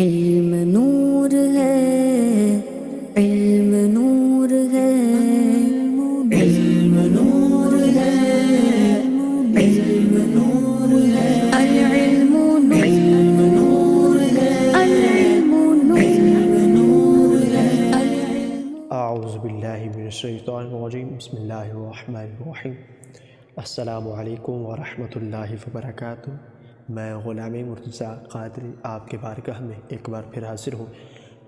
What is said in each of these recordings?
علم نور ہے، علم نور ہے، علم نور ہے، علم نور ہے، العلم نور ہے، العلم نور ہے، اعوذ باللہ من الشیطان الرجیم، بسم اللہ الرحمن الرحیم۔ السلام علیکم ورحمۃ اللہ وبرکاتہ۔ میں غلام مرتضیٰ قادری آپ کے بارگاہ میں ایک بار پھر حاضر ہوں۔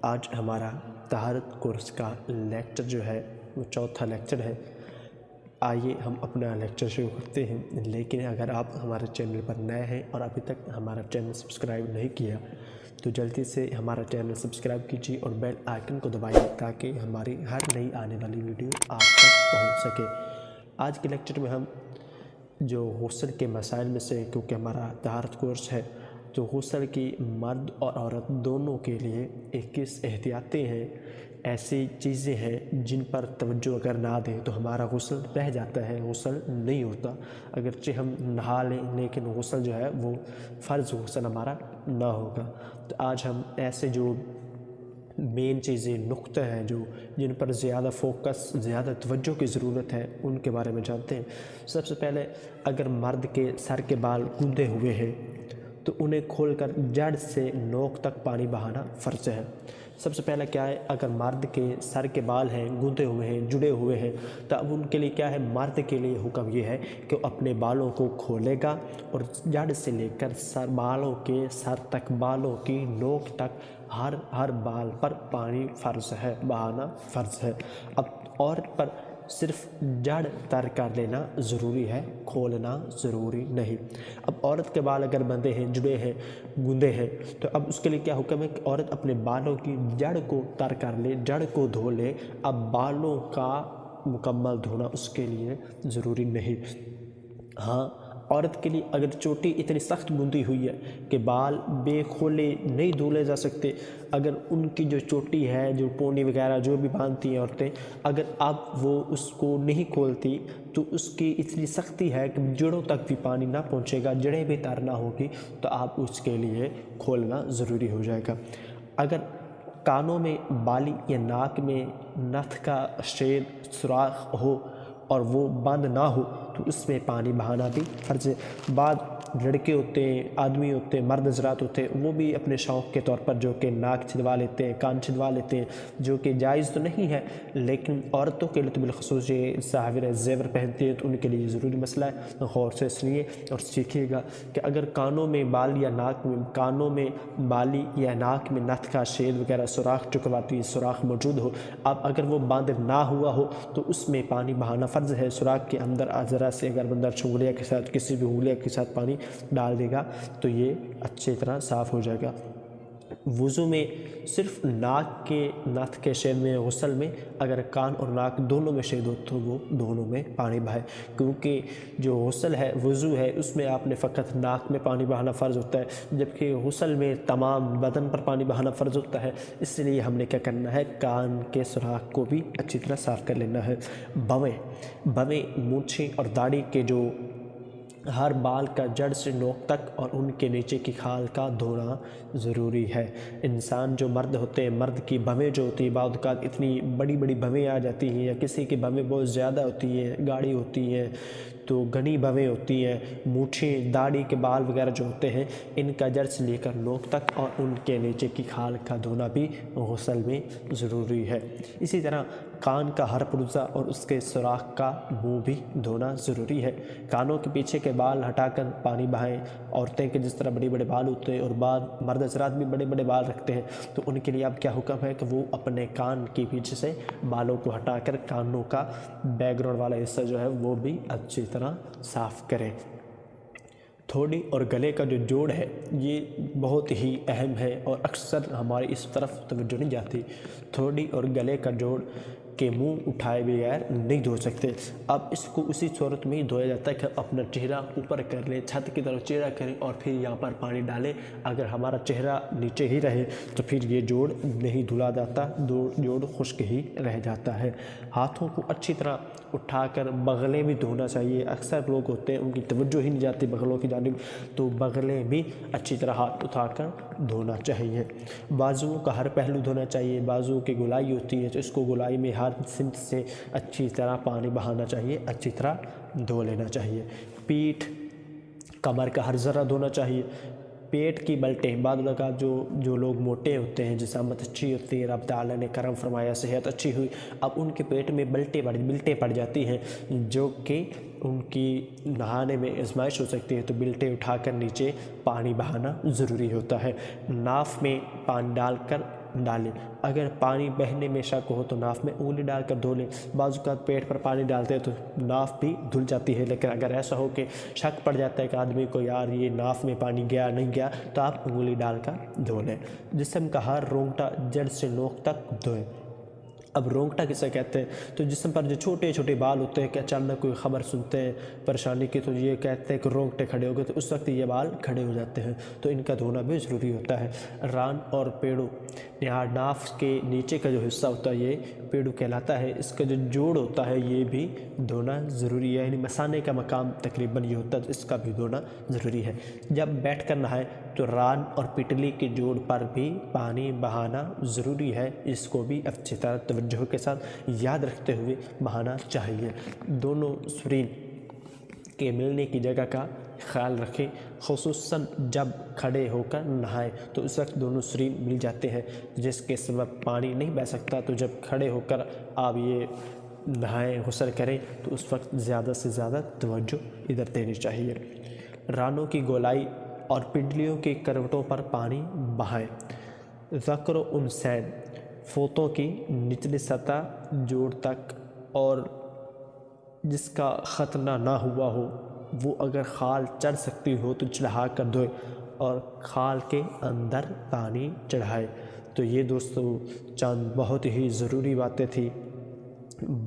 آج ہمارا طہارت کورس کا لیکچر جو ہے وہ چوتھا لیکچر ہے۔ آئیے ہم اپنا لیکچر شروع کرتے ہیں، لیکن اگر آپ ہمارے چینل پر نئے ہیں اور ابھی تک ہمارا چینل سبسکرائب نہیں کیا تو جلدی سے ہمارا چینل سبسکرائب کیجیے اور بیل آئیکن کو دبائیے تاکہ ہماری ہر نئی آنے والی ویڈیو آپ تک پہنچ سکے۔ آج کے لیکچر میں ہم جو غسل کے مسائل میں سے، کیونکہ ہمارا طہارت کورس ہے تو غسل کی مرد اور عورت دونوں کے لیے 21 احتیاطیں ہیں، ایسی چیزیں ہیں جن پر توجہ اگر نہ دیں تو ہمارا غسل رہ جاتا ہے، غسل نہیں ہوتا۔ اگرچہ ہم نہا لیں لیکن غسل جو ہے وہ فرض غسل ہمارا نہ ہوگا۔ تو آج ہم ایسے جو مین چیزیں، نقطہ ہیں جن پر زیادہ فوکس، زیادہ توجہ کی ضرورت ہے، ان کے بارے میں جانتے ہیں۔ سب سے پہلے اگر مرد کے سر کے بال گوندے ہوئے ہیں تو انہیں کھول کر جڑ سے نوک تک پانی بہانا فرض ہے۔ سب سے پہلے کیا ہے، اگر مرد کے سر کے بال ہیں، گوندے ہوئے ہیں، جڑے ہوئے ہیں، تو اب ان کے لیے کیا ہے، مرد کے لیے حکم یہ ہے کہ وہ اپنے بالوں کو کھولے گا اور جڑ سے لے کر بالوں کے سر تک، بالوں کی نوک تک ہر بال پر پانی فرض ہے، بہانا فرض ہے۔ اب عورت پر صرف جڑ تر کر لینا ضروری ہے، کھولنا ضروری نہیں۔ اب عورت کے بال اگر بندھے ہیں، جڑے ہیں، گوندے ہیں، تو اب اس کے لیے کیا حکم ہے کہ عورت اپنے بالوں کی جڑ کو تر کر لے، جڑ کو دھو لے۔ اب بالوں کا مکمل دھونا اس کے لیے ضروری نہیں۔ ہاں، عورت کے لیے اگر چوٹی اتنی سخت گوندی ہوئی ہے کہ بال بے کھولے نہیں دھولے جا سکتے، اگر ان کی جو چوٹی ہے، جو پونی وغیرہ جو بھی باندھتی ہیں عورتیں، اگر اب وہ اس کو نہیں کھولتی تو اس کی اتنی سختی ہے کہ جڑوں تک بھی پانی نہ پہنچے گا، جڑیں بھی ترنا ہوگی، تو آپ اس کے لیے کھولنا ضروری ہو جائے گا۔ اگر کانوں میں بالی یا ناک میں نتھ کا شید سوراخ ہو اور وہ بند نہ ہو تو اس میں پانی بہانا بھی فرض ہے۔ بعض لڑکے ہوتے ہیں، آدمی ہوتے ہیں، مرد حضرات ہوتے ہیں، وہ بھی اپنے شوق کے طور پر جو کہ ناک چھدوا لیتے ہیں، کان چھدوا لیتے ہیں، جو کہ جائز تو نہیں ہے، لیکن عورتوں کے لیے تو بالخصوص یہ صاحب زیور پہنتے ہیں تو ان کے لیے ضروری مسئلہ ہے۔ غور سے سنیے اور سیکھیے گا کہ اگر کانوں میں بال یا ناک میں، کانوں میں بالی یا ناک میں نتھ کا شید وغیرہ سوراخ چکواتی سوراخ موجود ہو، اب اگر وہ بند نہ ہوا ہو تو اس میں پانی بہانا فرض ہے۔ سوراخ کے اندر ذرا سے اگر بندہ انگلیاں کے ساتھ، کسی بھی انگلیاں کے ساتھ پانی ڈال دے گا تو یہ اچھی طرح صاف ہو جائے گا۔ وضو میں صرف ناک کے نتھ کے شید میں، غسل میں اگر کان اور ناک دونوں میں شید ہو تو وہ دونوں میں پانی بہائے، کیونکہ جو غسل ہے، وضو ہے، اس میں آپ نے فقط ناک میں پانی بہانا فرض ہوتا ہے، جبکہ غسل میں تمام بدن پر پانی بہانا فرض ہوتا ہے۔ اس لیے ہم نے کیا کرنا ہے، کان کے سوراخ کو بھی اچھی طرح صاف کر لینا ہے۔ بویں، مونچھیں اور داڑھی کے جو ہر بال کا جڑ سے نوک تک اور ان کے نیچے کی کھال کا دھونا ضروری ہے۔ انسان جو مرد ہوتے ہیں، مرد کی بھویں جو ہوتی ہیں، بعض اوقات اتنی بڑی بڑی بھویں آ جاتی ہیں، یا کسی کی بھویں بہت زیادہ ہوتی ہیں، گاڑی ہوتی ہیں تو گھنی بھویں ہوتی ہیں، مونچھیں، داڑھی کے بال وغیرہ جو ہوتے ہیں، ان کا جڑ سے لے کر نوک تک اور ان کے نیچے کی کھال کا دھونا بھی غسل میں ضروری ہے۔ اسی طرح کان کا ہر پرزہ اور اس کے سوراخ کا منہ بھی دھونا ضروری ہے۔ کانوں کے پیچھے کے بال ہٹا کر پانی بہائیں۔ عورتیں کے جس طرح بڑے بڑے بال ہوتے ہیں اور بعض مرد حضرات بھی بڑے بڑے بال رکھتے ہیں، تو ان کے لیے اب کیا حکم ہے کہ وہ اپنے کان کے پیچھے سے بالوں کو ہٹا کر کانوں کا بیک گراؤنڈ والا حصہ جو ہے وہ بھی اچھی طرح صاف کریں۔ تھوڑی اور گلے کا جو جوڑ ہے یہ بہت ہی اہم ہے اور اکثر ہماری اس طرف توجہ نہیں جاتی۔ تھوڑی اور گلے کا جوڑ کہ منہ اٹھائے بغیر نہیں دھو سکتے۔ اب اس کو اسی صورت میں ہی دھویا جاتا ہے کہ اپنا چہرہ اوپر کر لیں، چھت کی طرف چہرہ کریں اور پھر یہاں پر پانی ڈالیں۔ اگر ہمارا چہرہ نیچے ہی رہے تو پھر یہ جوڑ نہیں دھلا جاتا، جوڑ خشک ہی رہ جاتا ہے۔ ہاتھوں کو اچھی طرح اٹھا کر بغلیں بھی دھونا چاہیے۔ اکثر لوگ ہوتے ہیں ان کی توجہ ہی نہیں جاتی بغلوں کی جانب، تو بغلیں بھی اچھی طرح ہاتھ اٹھا کر دھونا چاہیے۔ بازوؤں کا ہر پہلو دھونا چاہیے۔ بازوؤں کی گولائی ہوتی ہے تو اس کو گولائی میں ہر سمت سے اچھی طرح پانی بہانا چاہیے، اچھی طرح دھو لینا چاہیے۔ پیٹھ، کمر کا ہر ذرہ دھونا چاہیے۔ پیٹ کی بلٹیں، بعض اوقات جو لوگ موٹے ہوتے ہیں، جسامت اچھی ہوتی ہے، رب تعالیٰ نے کرم فرمایا، صحت اچھی ہوئی، اب ان کے پیٹ میں بلٹیں پڑ جاتی ہیں جو کہ ان کی نہانے میں آزمائش ہو سکتی ہے، تو بلٹیں اٹھا کر نیچے پانی بہانا ضروری ہوتا ہے۔ ناف میں پانی ڈال کر ڈالیں۔ اگر پانی بہنے میں شک ہو تو ناف میں انگلی ڈال کر دھو لیں۔ بعض اوقات پیٹ پر پانی ڈالتے ہیں تو ناف بھی دھل جاتی ہے، لیکن اگر ایسا ہو کہ شک پڑ جاتا ہے کہ آدمی کو یار یہ ناف میں پانی گیا نہیں گیا، تو آپ انگلی ڈال کر دھو لیں۔ جسم کا ہر رونگٹا جڑ سے نوک تک دھوئیں۔ اب رونگٹا کسے کہتے ہیں؟ تو جسم پر جو چھوٹے چھوٹے بال ہوتے ہیں کہ اچانک کوئی خبر سنتے ہیں پریشانی کی تو یہ کہتے ہیں کہ رونگٹے کھڑے ہو گئے، تو اس وقت یہ بال کھڑے ہو جاتے ہیں، تو ان کا دھونا بھی ضروری ہوتا ہے۔ ران اور پیڑوں، یہاں ناف کے نیچے کا جو حصہ ہوتا ہے یہ پیڑوں کہلاتا ہے، اس کا جو جوڑ ہوتا ہے یہ بھی دھونا ضروری ہے، یعنی مثانے کا مقام تقریباً یہ ہوتا ہے، تو اس کا بھی دھونا ضروری ہے۔ جب بیٹھ کر نہائیں تو ران اور پٹلی کے جوڑ پر بھی پانی بہانا ضروری ہے، اس کو بھی اچھی طرح توجہ کے ساتھ یاد رکھتے ہوئے بہانا چاہیے۔ دونوں سرین کے ملنے کی جگہ کا خیال رکھیں، خصوصاً جب کھڑے ہو کر نہائیں تو اس وقت دونوں سرین مل جاتے ہیں جس کے سبب پانی نہیں بہہ سکتا، تو جب کھڑے ہو کر آپ یہ نہائیں، غسل کریں تو اس وقت زیادہ سے زیادہ توجہ ادھر دینی چاہیے۔ رانوں کی گولائی اور پنڈلیوں کی کروٹوں پر پانی بہائیں۔ ذکر و انثیین، فوطوں کی نچلی سطح جوڑ تک اور جس کا ختنہ نہ ہوا ہو وہ اگر خال چڑھ سکتی ہو تو چڑھا کر دھوئے اور خال کے اندر پانی چڑھائے۔ تو یہ دوستو چند بہت ہی ضروری باتیں تھیں،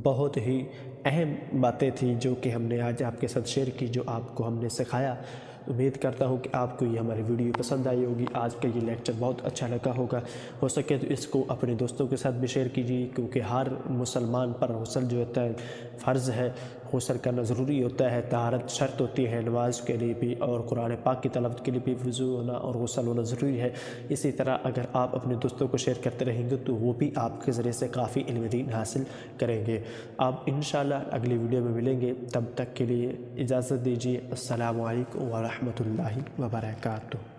بہت ہی اہم باتیں تھیں جو کہ ہم نے آج آپ کے ساتھ شیئر کی، جو آپ کو ہم نے سکھایا۔ امید کرتا ہوں کہ آپ کو یہ ہماری ویڈیو پسند آئی ہوگی، آج کا یہ لیکچر بہت اچھا لگا ہوگا۔ ہو سکے تو اس کو اپنے دوستوں کے ساتھ بھی شیئر کیجیے، کیونکہ ہر مسلمان پر غسل جو ہوتا ہے فرض ہے، غسل کرنا ضروری ہوتا ہے، طہارت شرط ہوتی ہے نماز کے لیے بھی، اور قرآن پاک کی تلاوت کے لیے بھی وضو ہونا اور غسل ہونا ضروری ہے۔ اسی طرح اگر آپ اپنے دوستوں کو شیئر کرتے رہیں گے تو وہ بھی آپ کے ذریعے سے کافی علم دین حاصل کریں گے۔ اب انشاءاللہ اگلی ویڈیو میں ملیں گے، تب تک کے لیے اجازت دیجیے۔ السلام علیکم ورحمۃ اللہ وبرکاتہ۔